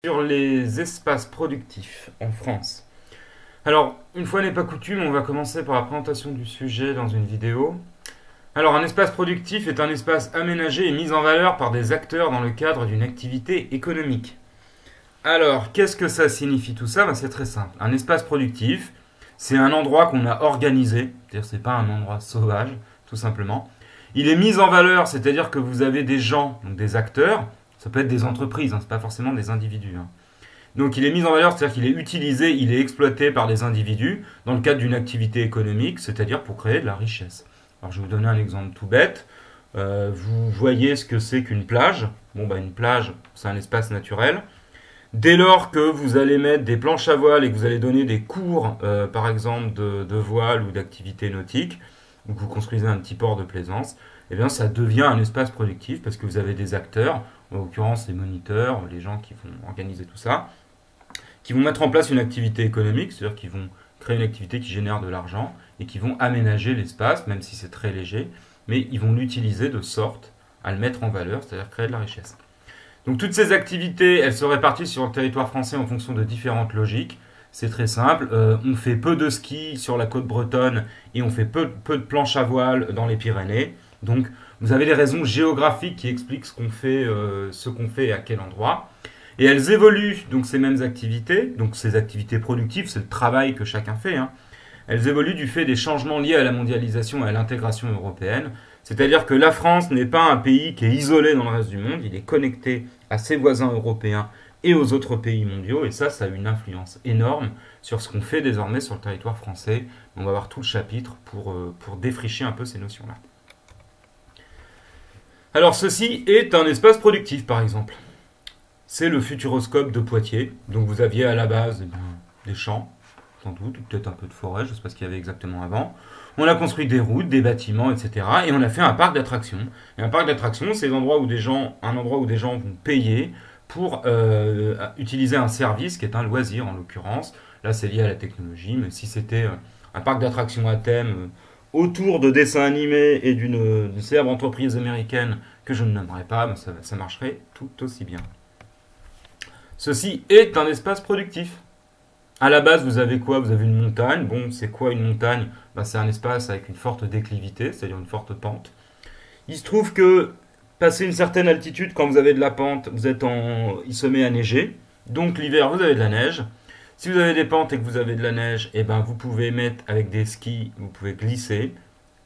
Sur les espaces productifs en France. Alors, une fois n'est pas coutume, on va commencer par la présentation du sujet dans une vidéo. Alors, un espace productif est un espace aménagé et mis en valeur par des acteurs dans le cadre d'une activité économique. Alors, qu'est-ce que ça signifie tout ça? C'est très simple. Un espace productif, c'est un endroit qu'on a organisé, c'est-à-dire c'est pas un endroit sauvage, tout simplement. Il est mis en valeur, c'est-à-dire que vous avez des gens, donc des acteurs. Ça peut être des entreprises, c'est pas forcément des individus. Donc il est mis en valeur, c'est-à-dire qu'il est utilisé, il est exploité par des individus dans le cadre d'une activité économique, c'est-à-dire pour créer de la richesse. Alors je vais vous donner un exemple tout bête. Vous voyez ce que c'est qu'une plage. Une plage, c'est un espace naturel. Dès lors que vous allez mettre des planches à voile et que vous allez donner des cours, par exemple, de voile ou d'activité nautique, ou que vous construisez un petit port de plaisance, eh bien ça devient un espace productif parce que vous avez des acteurs, en l'occurrence les moniteurs, les gens qui vont organiser tout ça, qui vont mettre en place une activité économique, c'est-à-dire qu'ils vont créer une activité qui génère de l'argent et qui vont aménager l'espace, même si c'est très léger, mais ils vont l'utiliser de sorte à le mettre en valeur, c'est-à-dire créer de la richesse. Donc toutes ces activités, elles se répartissent sur le territoire français en fonction de différentes logiques. C'est très simple, on fait peu de ski sur la côte bretonne et on fait peu de planches à voile dans les Pyrénées. Donc vous avez les raisons géographiques qui expliquent ce qu'on fait et à quel endroit. Et elles évoluent, donc ces mêmes activités, donc ces activités productives, c'est le travail que chacun fait. Elles évoluent du fait des changements liés à la mondialisation et à l'intégration européenne. C'est-à-dire que la France n'est pas un pays qui est isolé dans le reste du monde, il est connecté à ses voisins européens et aux autres pays mondiaux, et ça a une influence énorme sur ce qu'on fait désormais sur le territoire français. On va voir tout le chapitre pour défricher un peu ces notions-là. Alors ceci est un espace productif par exemple. C'est le Futuroscope de Poitiers. Donc vous aviez à la base des champs, sans doute, ou peut-être un peu de forêt, je ne sais pas ce qu'il y avait exactement avant. On a construit des routes, des bâtiments, etc. Et on a fait un parc d'attractions. Et un parc d'attractions, c'est un endroit où des gens vont payer pour utiliser un service qui est un loisir en l'occurrence. Là c'est lié à la technologie, mais si c'était un parc d'attractions à thème autour de dessins animés et d'une célèbre entreprise américaine que je ne nommerai pas, ça marcherait tout aussi bien. Ceci est un espace productif. À la base, vous avez quoi? Vous avez une montagne. C'est quoi une montagne? C'est un espace avec une forte déclivité, c'est-à-dire une forte pente. Il se trouve que, passé une certaine altitude, quand vous avez de la pente, il se met à neiger. Donc l'hiver, vous avez de la neige. Si vous avez des pentes et que vous avez de la neige, vous pouvez mettre avec des skis, vous pouvez glisser.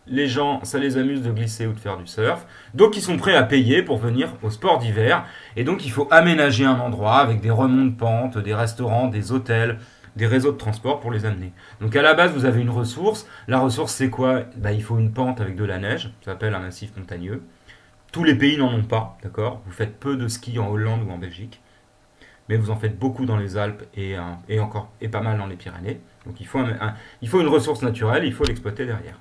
Les gens, ça les amuse de glisser ou de faire du surf. Donc ils sont prêts à payer pour venir au sport d'hiver. Et donc il faut aménager un endroit avec des remonts de pente, des restaurants, des hôtels, des réseaux de transport pour les amener. Donc à la base, vous avez une ressource. La ressource, c'est quoi? Il faut une pente avec de la neige. Ça s'appelle un massif montagneux. Tous les pays n'en ont pas, d'accord? Vous faites peu de ski en Hollande ou en Belgique. Mais vous en faites beaucoup dans les Alpes et pas mal dans les Pyrénées. Donc il faut une ressource naturelle, il faut l'exploiter derrière.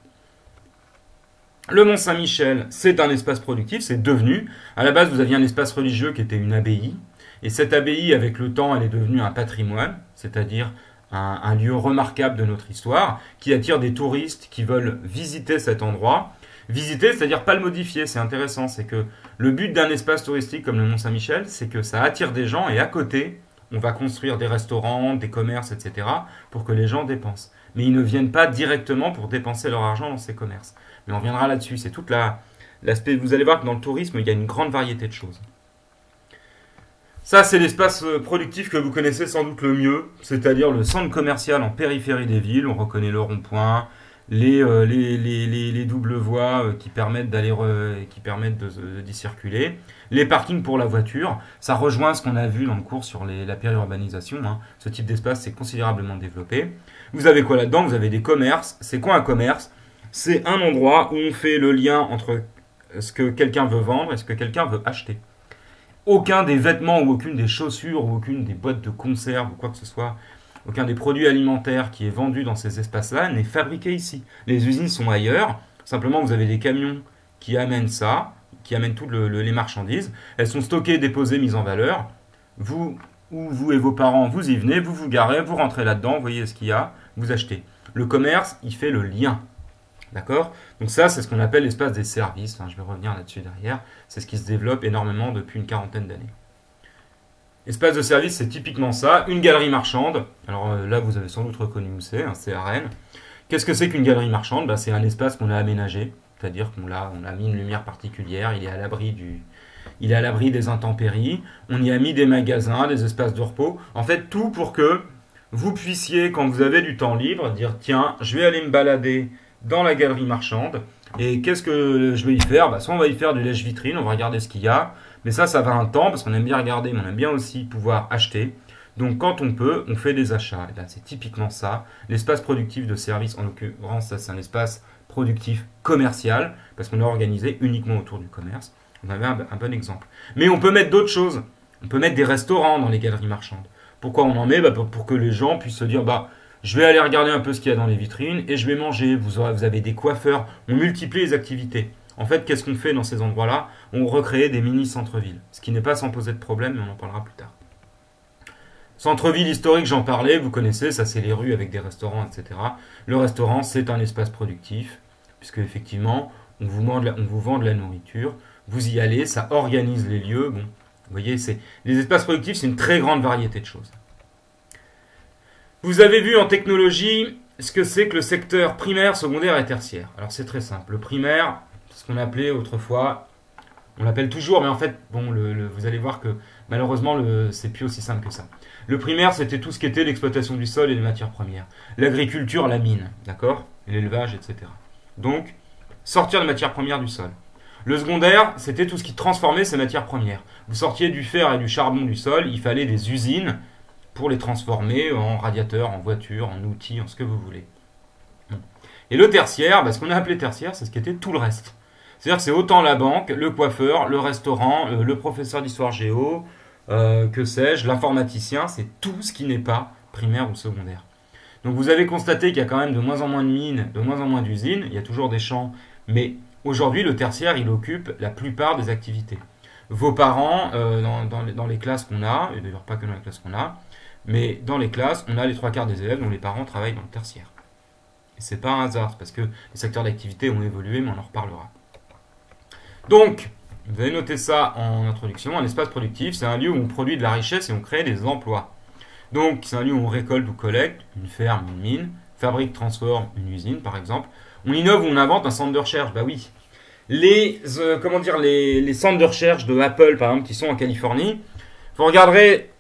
Le Mont Saint-Michel, c'est un espace productif, c'est devenu. À la base, vous aviez un espace religieux qui était une abbaye. Et cette abbaye, avec le temps, elle est devenue un patrimoine, c'est-à-dire un lieu remarquable de notre histoire, qui attire des touristes qui veulent visiter cet endroit. Visiter, c'est-à-dire pas le modifier, c'est intéressant. C'est que le but d'un espace touristique comme le Mont Saint-Michel, c'est que ça attire des gens et à côté, on va construire des restaurants, des commerces, etc. pour que les gens dépensent. Mais ils ne viennent pas directement pour dépenser leur argent dans ces commerces. Mais on reviendra là-dessus. C'est toute l'aspect. Vous allez voir que dans le tourisme, il y a une grande variété de choses. Ça, c'est l'espace productif que vous connaissez sans doute le mieux, c'est-à-dire le centre commercial en périphérie des villes. On reconnaît le rond-point, les doubles voies qui permettent d'y circuler, les parkings pour la voiture. Ça rejoint ce qu'on a vu dans le cours sur la périurbanisation. Ce type d'espace s'est considérablement développé. Vous avez quoi là-dedans? Vous avez des commerces. C'est quoi un commerce? C'est un endroit où on fait le lien entre ce que quelqu'un veut vendre et ce que quelqu'un veut acheter. Aucun des vêtements ou aucune des chaussures ou aucune des boîtes de conserve ou quoi que ce soit, aucun des produits alimentaires qui est vendu dans ces espaces-là n'est fabriqué ici. Les usines sont ailleurs. Simplement, vous avez des camions qui amènent ça, qui amènent toutes les marchandises. Elles sont stockées, déposées, mises en valeur. Vous et vos parents, vous y venez, vous vous garez, vous rentrez là-dedans, vous voyez ce qu'il y a, vous achetez. Le commerce, il fait le lien. D'accord? Donc ça, c'est ce qu'on appelle l'espace des services. Je vais revenir là-dessus derrière. C'est ce qui se développe énormément depuis une quarantaine d'années. Espace de service, c'est typiquement ça. Une galerie marchande. Alors là, vous avez sans doute reconnu où c'est à Rennes. Qu'est-ce que c'est qu'une galerie marchande? Bah, c'est un espace qu'on a aménagé. C'est-à-dire on a mis une lumière particulière. Il est à l'abri des intempéries. On y a mis des magasins, des espaces de repos. En fait, tout pour que vous puissiez, quand vous avez du temps libre, dire tiens, je vais aller me balader dans la galerie marchande. Et qu'est-ce que je vais y faire? Bah, soit on va y faire du lèche-vitrine, on va regarder ce qu'il y a. Mais ça va un temps parce qu'on aime bien regarder, mais on aime bien aussi pouvoir acheter. Donc quand on peut, on fait des achats. Et ben, c'est typiquement ça. L'espace productif de service, en l'occurrence, ça c'est un espace productif commercial parce qu'on est organisé uniquement autour du commerce. On avait un bon exemple. Mais on peut mettre d'autres choses. On peut mettre des restaurants dans les galeries marchandes. Pourquoi on en met? Bah, pour que les gens puissent se dire bah, je vais aller regarder un peu ce qu'il y a dans les vitrines et je vais manger. Vous avez des coiffeurs. On multiplie les activités. En fait, qu'est-ce qu'on fait dans ces endroits-là? On recrée des mini-centres-villes. Ce qui n'est pas sans poser de problème, mais on en parlera plus tard. Centre-ville historique, j'en parlais, vous connaissez, ça c'est les rues avec des restaurants, etc. Le restaurant, c'est un espace productif, puisque effectivement, on vous vend de la nourriture, vous y allez, ça organise les lieux. Bon, vous voyez, les espaces productifs, c'est une très grande variété de choses. Vous avez vu en technologie ce que c'est que le secteur primaire, secondaire et tertiaire. Alors c'est très simple. Le primaire, ce qu'on appelait autrefois, on l'appelle toujours, mais en fait, bon, vous allez voir que malheureusement, c'est plus aussi simple que ça. Le primaire, c'était tout ce qui était l'exploitation du sol et des matières premières. L'agriculture, la mine, d'accord? L'élevage, etc. Donc, sortir des matières premières du sol. Le secondaire, c'était tout ce qui transformait ces matières premières. Vous sortiez du fer et du charbon du sol, il fallait des usines pour les transformer en radiateurs, en voitures, en outils, en ce que vous voulez. Et le tertiaire, ce qu'on a appelé tertiaire, c'est ce qui était tout le reste. C'est-à-dire que c'est autant la banque, le coiffeur, le restaurant, le professeur d'histoire géo, que sais-je, l'informaticien, c'est tout ce qui n'est pas primaire ou secondaire. Donc vous avez constaté qu'il y a quand même de moins en moins de mines, de moins en moins d'usines, il y a toujours des champs, mais aujourd'hui le tertiaire il occupe la plupart des activités. Vos parents, dans les classes qu'on a, et d'ailleurs pas que dans les classes qu'on a, mais dans les classes, on a les 3/4 des élèves dont les parents travaillent dans le tertiaire. Et c'est pas un hasard, c'est parce que les secteurs d'activité ont évolué, mais on en reparlera. Donc, vous avez noté ça en introduction, un espace productif, c'est un lieu où on produit de la richesse et on crée des emplois. Donc, c'est un lieu où on récolte ou collecte, une ferme, une mine, fabrique, transforme, une usine par exemple. On innove ou on invente un centre de recherche, bah oui. Les centres de recherche de Apple par exemple qui sont en Californie, vous regarderez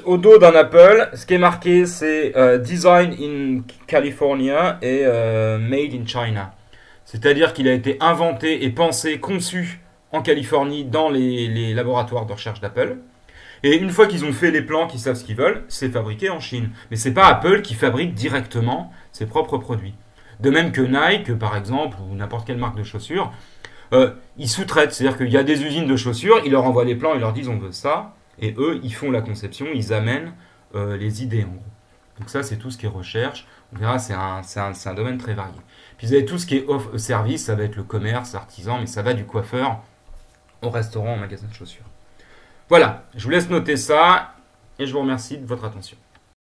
au dos d'un Apple, ce qui est marqué c'est Design in California et Made in China. C'est-à-dire qu'il a été inventé et pensé, conçu en Californie dans les laboratoires de recherche d'Apple. Et une fois qu'ils ont fait les plans, qu'ils savent ce qu'ils veulent, c'est fabriqué en Chine. Mais c'est pas Apple qui fabrique directement ses propres produits. De même que Nike, par exemple, ou n'importe quelle marque de chaussures, ils sous-traitent. C'est-à-dire qu'il y a des usines de chaussures, ils leur envoient les plans, ils leur disent on veut ça, et eux, ils font la conception, ils amènent les idées en gros. Donc ça, c'est tout ce qui est recherche. On verra, c'est un domaine très varié. Puis vous avez tout ce qui est service, ça va être le commerce, l'artisan, mais ça va du coiffeur au restaurant, au magasin de chaussures. Voilà, je vous laisse noter ça et je vous remercie de votre attention.